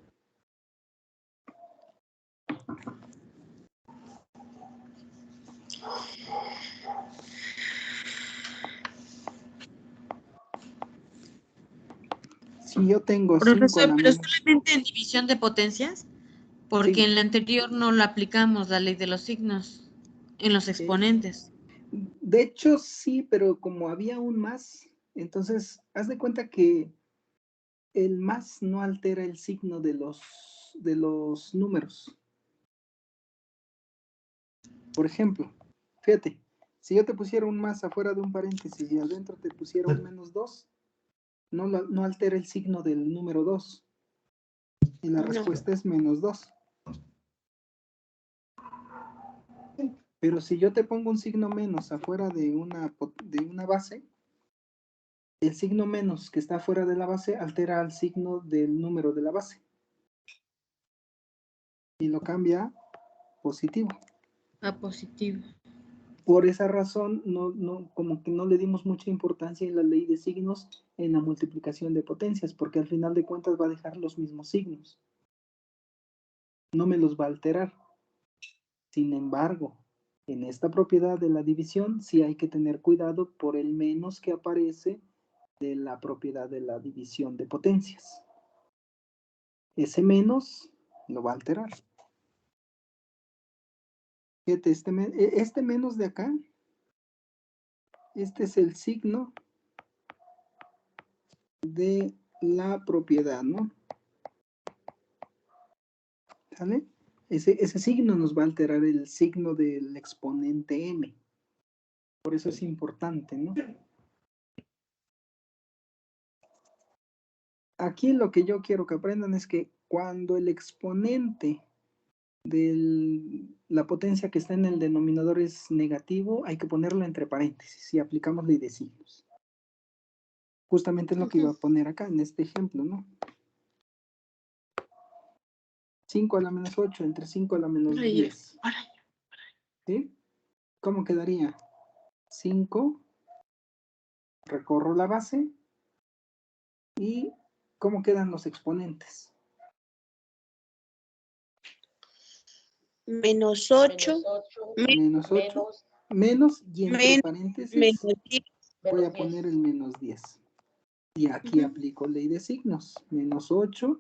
Si yo tengo 5 a Profesor, la pero menos... solamente en división de potencias, porque Sí. en la anterior no la aplicamos, la ley de los signos, en los exponentes. De hecho, sí, pero como había un más, entonces haz de cuenta que el más no altera el signo de los números. Por ejemplo, fíjate, si yo te pusiera un más afuera de un paréntesis y adentro te pusiera un -2, no altera el signo del número 2. Y la No. respuesta es -2. Pero si yo te pongo un signo menos afuera de una base, el signo menos que está fuera de la base altera al signo del número de la base. Y lo cambia a positivo. A positivo. Por esa razón, como que no le dimos mucha importancia en la ley de signos en la multiplicación de potencias, porque al final de cuentas va a dejar los mismos signos. No me los va a alterar. Sin embargo, en esta propiedad de la división sí hay que tener cuidado por el menos que aparece de la propiedad de la división de potencias. Ese menos lo va a alterar. Fíjate, este menos de acá, este es el signo de la propiedad, ¿no? ¿Sale? Ese signo nos va a alterar el signo del exponente m. Por eso es importante, ¿no? Aquí lo que yo quiero que aprendan es que cuando el exponente de la potencia que está en el denominador es negativo, hay que ponerlo entre paréntesis y aplicamos ley de signos. Justamente es lo que iba a poner acá en este ejemplo, ¿no? 5 a la menos 8 entre 5 a la menos 10. ¿Sí? ¿Cómo quedaría? 5, recorro la base, y ¿cómo quedan los exponentes? -8, Menos 8, menos y entre menos, paréntesis -10. voy a poner el -10. Y aquí aplico ley de signos. -8,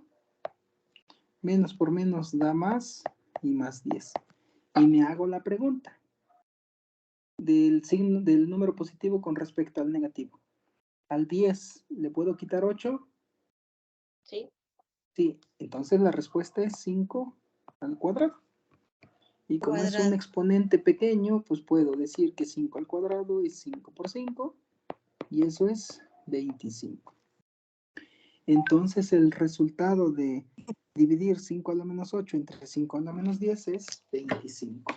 menos por menos da más y más 10. Y me hago la pregunta del signo del número positivo con respecto al negativo. ¿Al 10 le puedo quitar 8? Sí. Sí, entonces la respuesta es 5 al cuadrado. Y como es un exponente pequeño, pues puedo decir que 5 al cuadrado es 5 por 5, y eso es 25. Entonces el resultado de dividir 5 a la menos 8 entre 5 a la menos 10 es 25.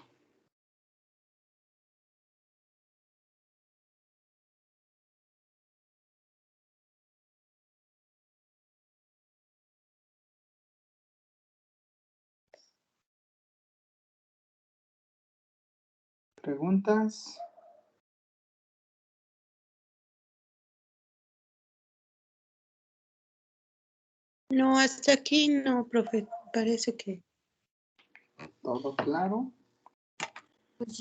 ¿Preguntas? No, hasta aquí no, profe. Parece que. ¿Todo claro? Pues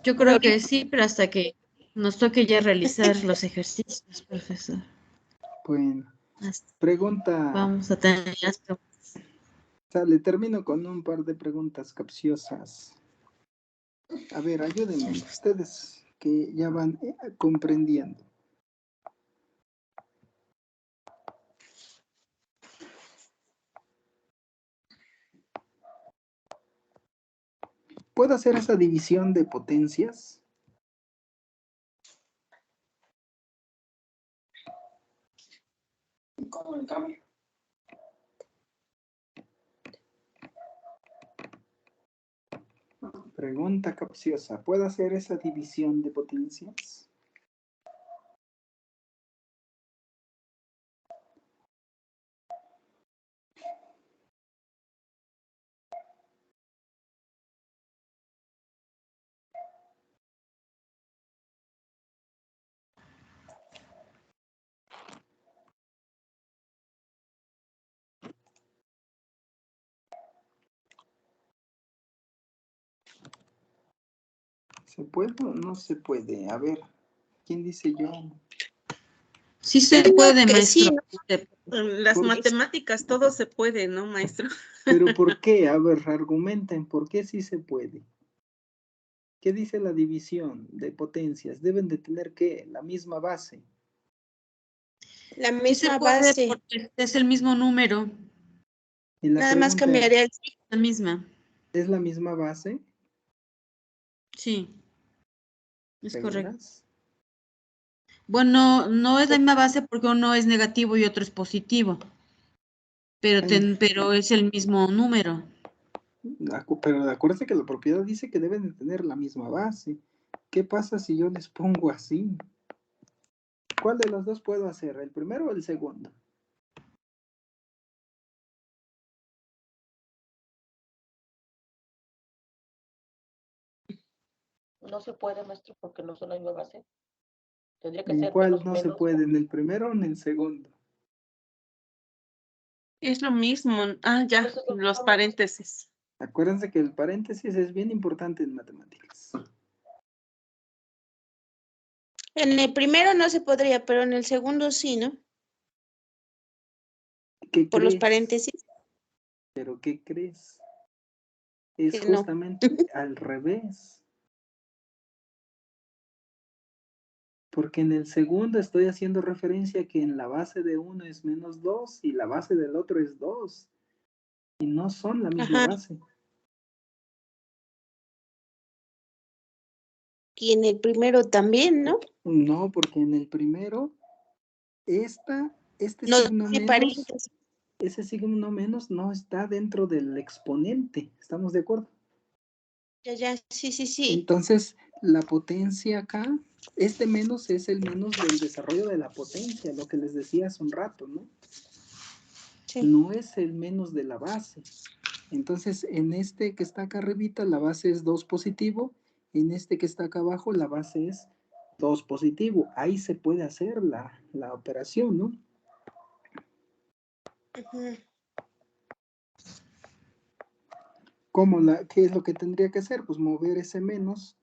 yo creo que sí, pero hasta que nos toque ya realizar los ejercicios, profesor. Bueno, Hasta pregunta. vamos a tener las preguntas. Sale, termino con un par de preguntas capciosas. A ver, ayúdenme, ustedes que ya van comprendiendo. ¿Puedo hacer esa división de potencias? ¿Cómo el cambio? Pregunta capciosa. ¿Puedo hacer esa división de potencias? ¿Se puede o no se puede? A ver, ¿quién dice yo? Sí se Digo puede, que sí, maestro. Las Por- matemáticas, todo se puede, ¿no, maestro? Pero ¿por qué? A ver, argumenten, ¿por qué sí se puede? ¿Qué dice la división de potencias? Deben de tener, ¿qué? La misma base. la Sí se misma puede base, porque es el mismo número, Y la nada más pregunta cambiaría el la misma. ¿es la misma base? Sí, es correcto. ¿Seguras? Bueno, no es la misma base porque uno es negativo y otro es positivo, pero, Ay, pero es el mismo número. Pero acuérdense que la propiedad dice que deben de tener la misma base. ¿Qué pasa si yo les pongo así? ¿Cuál de los dos puedo hacer? ¿El primero o el segundo? No se puede, maestro, porque no son la misma base. Tendría que ¿En ser cuál menos no se menos. puede? ¿En el primero o en el segundo? Es lo mismo. Ah, ya, Eso es lo que los vamos. paréntesis. Acuérdense que el paréntesis es bien importante en matemáticas. En el primero no se podría, pero en el segundo sí, ¿no? ¿Qué Por los crees? paréntesis, ¿Pero qué crees? Es que no. justamente al revés. Porque en el segundo estoy haciendo referencia a que en la base de uno es menos 2 y la base del otro es 2. Y no son la misma Ajá. base. Y en el primero también, ¿no? No, porque en el primero, este No signo tiene menos, paréntesis. ese signo menos no está dentro del exponente. ¿Estamos de acuerdo? Ya, sí, sí, sí. Entonces, la potencia acá, este menos es el menos del desarrollo de la potencia, lo que les decía hace un rato, ¿no? Sí. No es el menos de la base. Entonces, en este que está acá arribita, la base es 2 positivo. En este que está acá abajo, la base es 2 positivo. Ahí se puede hacer la operación, ¿no? Ujú. ¿Qué es lo que tendría que hacer? Pues mover ese menos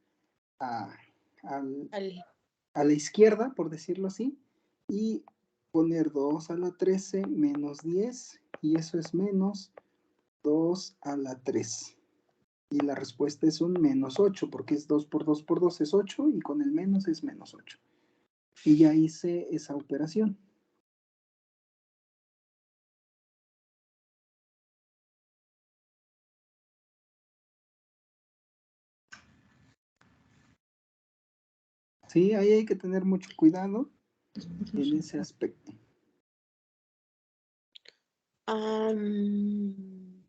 a, Al- a la izquierda, por decirlo así, y poner 2 a la 13 menos 10, y eso es menos 2 a la 3. Y la respuesta es un menos 8, porque es 2 por 2 por 2 es 8, y con el menos es menos 8. Y ya hice esa operación. Sí, ahí hay que tener mucho cuidado en ese aspecto. am,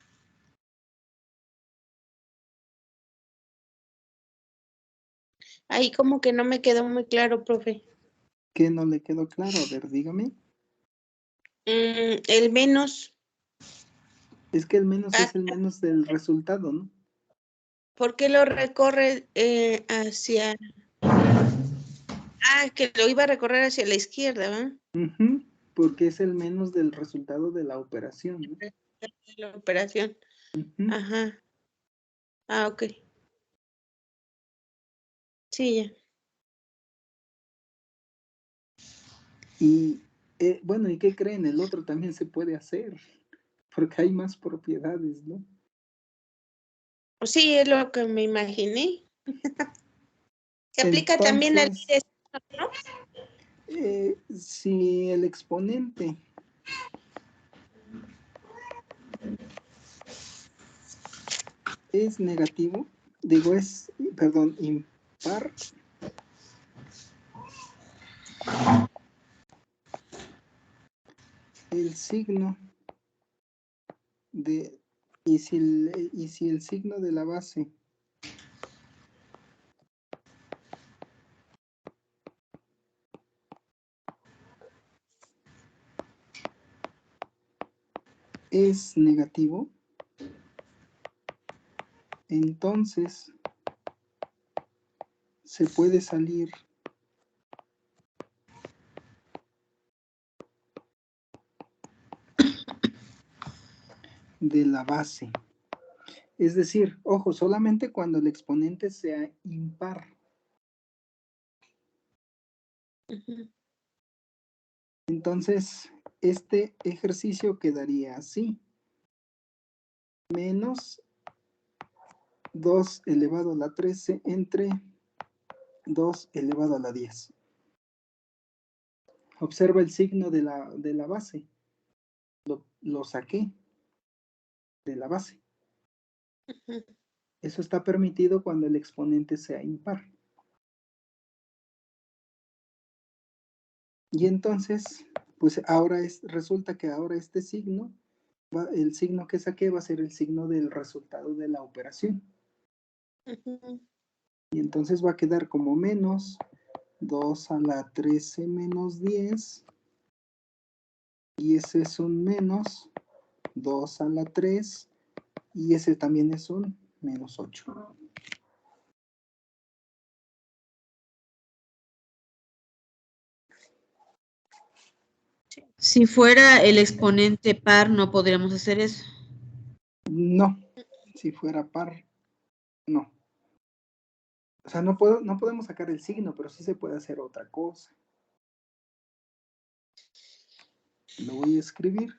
ahí como que no me quedó muy claro, profe. ¿Qué no le quedó claro? A ver, dígame. El menos, Es que el menos ah, es el menos del resultado, ¿no? ¿por qué lo recorre hacia... Ah, que lo iba a recorrer hacia la izquierda, ¿verdad? Ujú, porque es el menos del resultado de la operación, ¿no? La operación. Ujú. Ajá. Ah, ok. Sí, ya. Y bueno, ¿y qué creen? El otro también se puede hacer, porque hay más propiedades, ¿no? Sí, es lo que me imaginé. Se aplica también al Entonces, ¿no? si el exponente es negativo, perdón, impar, el signo de, y si el signo de la base es negativo, entonces se puede salir de la base. Es decir, ojo, solamente cuando el exponente sea impar. Ujú. Entonces, este ejercicio quedaría así. Menos 2 elevado a la 13 entre 2 elevado a la 10. Observa el signo de la base. Lo saqué de la base. Ujú. Eso está permitido cuando el exponente sea impar. Y entonces, pues ahora resulta que ahora este signo, el signo que saqué va a ser el signo del resultado de la operación. Ujú. Y entonces va a quedar como menos 2 a la 13 menos 10. Y ese es un menos 2 a la 3. Y ese también es un menos 8. Si fuera el exponente par, no podríamos hacer eso. No, si fuera par, no. O sea, no podemos sacar el signo, pero sí se puede hacer otra cosa. Lo voy a escribir.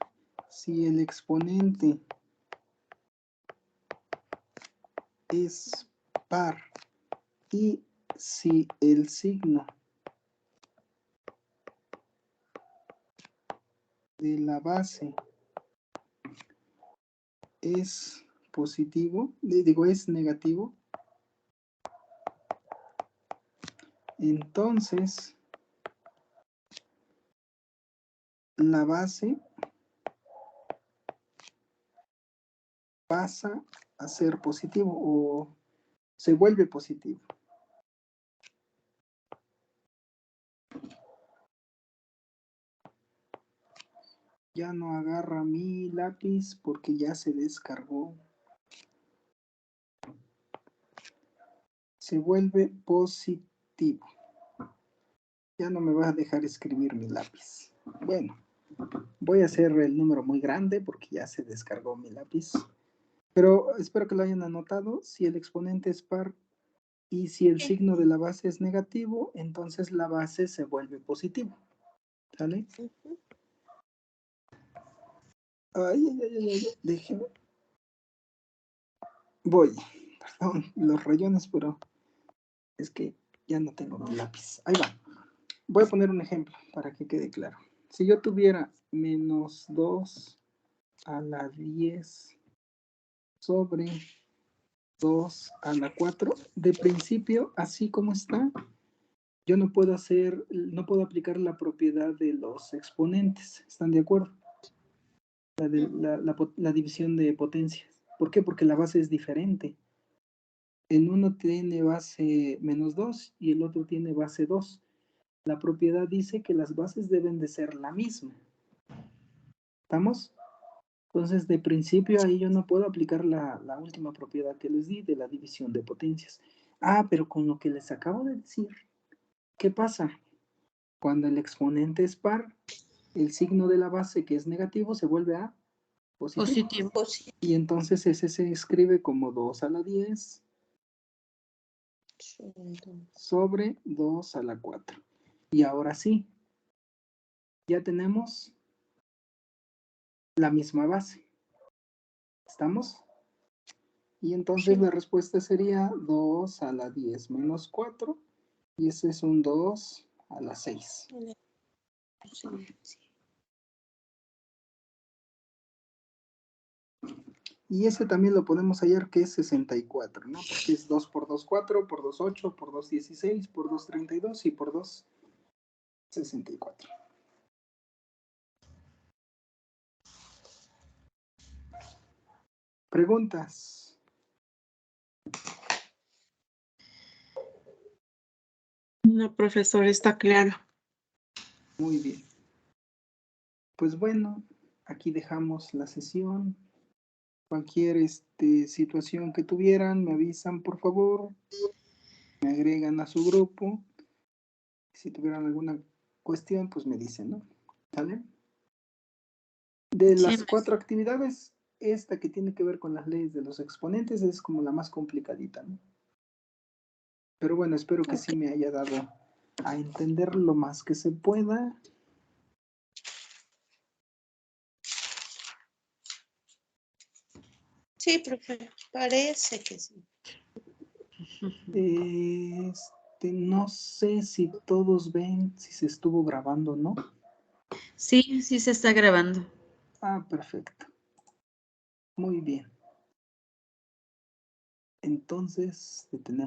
Si el exponente es par y si el signo de la base es positivo, es negativo, entonces la base pasa a ser positivo o se vuelve positivo. Ya no agarra mi lápiz porque ya se descargó. Se vuelve positivo. Ya no me va a dejar escribir mi lápiz. Bueno, voy a hacer el número muy grande porque ya se descargó mi lápiz. Pero espero que lo hayan anotado. Si el exponente es par y si el signo de la base es negativo, entonces la base se vuelve positivo. ¿Sale? Ujú. Ay, déjeme. Voy. Perdón, los rayones, pero es que ya no tengo mi lápiz. Ahí va. Voy a poner un ejemplo para que quede claro. Si yo tuviera menos 2 a la 10 sobre 2 a la 4, de principio, así como está, yo no puedo aplicar la propiedad de los exponentes. ¿Están de acuerdo? La división de potencias. ¿Por qué? Porque la base es diferente. En uno tiene base menos 2 y el otro tiene base 2. La propiedad dice que las bases deben de ser la misma. ¿Estamos? Entonces, de principio ahí yo no puedo aplicar la última propiedad que les di de la división de potencias. Ah, pero con lo que les acabo de decir, ¿qué pasa? Cuando el exponente es par, el signo de la base que es negativo se vuelve a positivo. Positivo. Y entonces ese se escribe como 2 a la 10 sobre 2 a la 4. Y ahora sí, ya tenemos la misma base. ¿Estamos? Y entonces Sí. la respuesta sería 2 a la 10 menos 4. Y ese es un 2 a la 6. Y ese también lo podemos hallar que es 64, ¿no? Porque es 2 por 2, 4, por 2, 8, por 2, 16, por 2, 32 y por 2, 64. ¿Preguntas? No, profesor, está claro. Muy bien. Pues bueno, aquí dejamos la sesión. Cualquier situación que tuvieran, me avisan, por favor. Me agregan a su grupo. Si tuvieran alguna cuestión, pues me dicen, ¿no? ¿Sale? De Sí, las 4 actividades, esta que tiene que ver con las leyes de los exponentes es como la más complicadita, ¿no? Pero bueno, espero que sí me haya dado a entender lo más que se pueda. Sí, profe, parece que sí. No sé si todos ven si se estuvo grabando o no. Sí, sí se está grabando. Ah, perfecto. Muy bien. Entonces, detenemos.